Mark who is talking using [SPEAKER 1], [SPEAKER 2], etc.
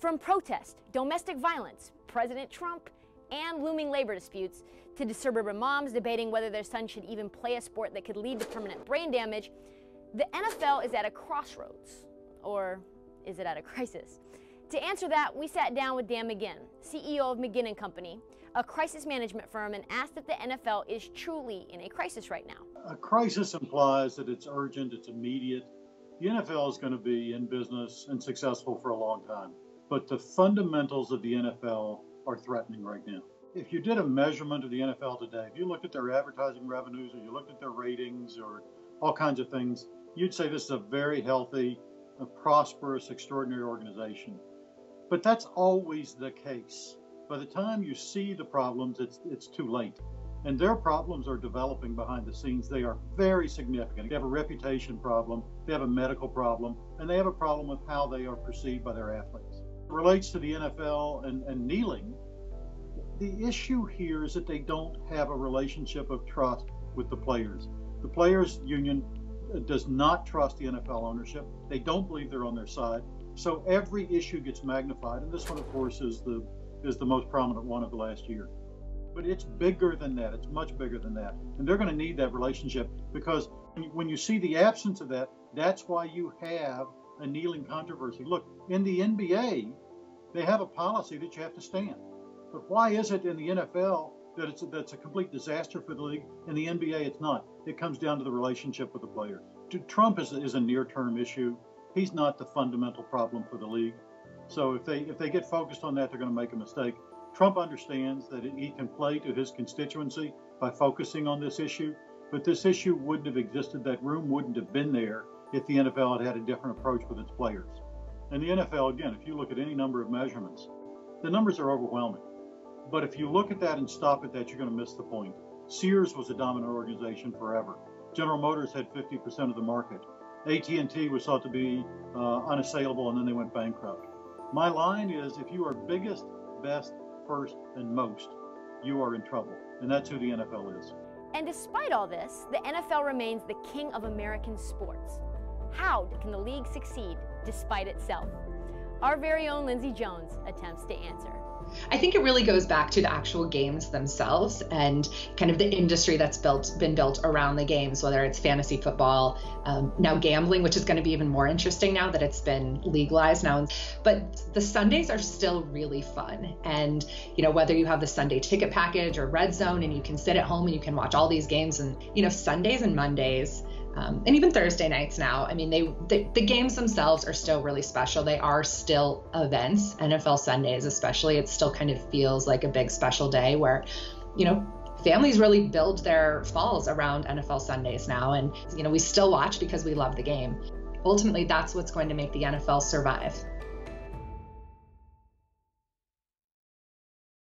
[SPEAKER 1] From protest, domestic violence, President Trump, and looming labor disputes, to suburban moms debating whether their son should even play a sport that could lead to permanent brain damage, the NFL is at a crossroads. Or is it at a crisis? To answer that, we sat down with Dan McGinn, CEO of McGinn & Company, a crisis management firm, and asked if the NFL is truly in a crisis right now.
[SPEAKER 2] A crisis implies that it's urgent, it's immediate. The NFL is going to be in business and successful for a long time. But the fundamentals of the NFL are threatening right now. If you did a measurement of the NFL today, if you looked at their advertising revenues or you looked at their ratings or all kinds of things, you'd say this is a very healthy, a prosperous, extraordinary organization. But that's always the case. By the time you see the problems, it's too late. And their problems are developing behind the scenes. They are very significant. They have a reputation problem, they have a medical problem, and they have a problem with how they are perceived by their athletes. It relates to the NFL and kneeling. The issue here is that they don't have a relationship of trust with the players. The players' union does not trust the NFL ownership. They don't believe they're on their side. So every issue gets magnified, and this one, of course, is the most prominent one of the last year. But it's bigger than that. It's much bigger than that. And they're going to need that relationship, because when you see the absence of that, that's why you have a kneeling controversy. Look, in the NBA, they have a policy that you have to stand. But why is it in the NFL that's a complete disaster for the league? In the NBA, it's not. It comes down to the relationship with the players. Trump is a near-term issue. He's not the fundamental problem for the league. So if they get focused on that, they're going to make a mistake. Trump understands that he can play to his constituency by focusing on this issue, but this issue wouldn't have existed. That room wouldn't have been there if the NFL had had a different approach with its players. And the NFL, again, if you look at any number of measurements, the numbers are overwhelming. But if you look at that and stop at that, you're going to miss the point. Sears was a dominant organization forever. General Motors had 50% of the market. AT&T was thought to be unassailable, and then they went bankrupt. My line is, if you are biggest, best, first, and most, you are in trouble. And that's who the NFL is.
[SPEAKER 1] And despite all this, the NFL remains the king of American sports. How can the league succeed despite itself? Our very own Lindsay Jones attempts to answer.
[SPEAKER 3] I think it really goes back to the actual games themselves and kind of the industry that's been built around the games, whether it's fantasy football, now gambling, which is going to be even more interesting now that it's been legalized now. But the Sundays are still really fun. And, whether you have the Sunday ticket package or Red Zone and you can sit at home and you can watch all these games, and, Sundays and Mondays, and even Thursday nights now, I mean, the games themselves are still really special. They are still events. NFL Sundays especially, it still kind of feels like a big special day where, families really build their falls around NFL Sundays now. And, we still watch because we love the game. Ultimately, that's what's going to make the NFL survive.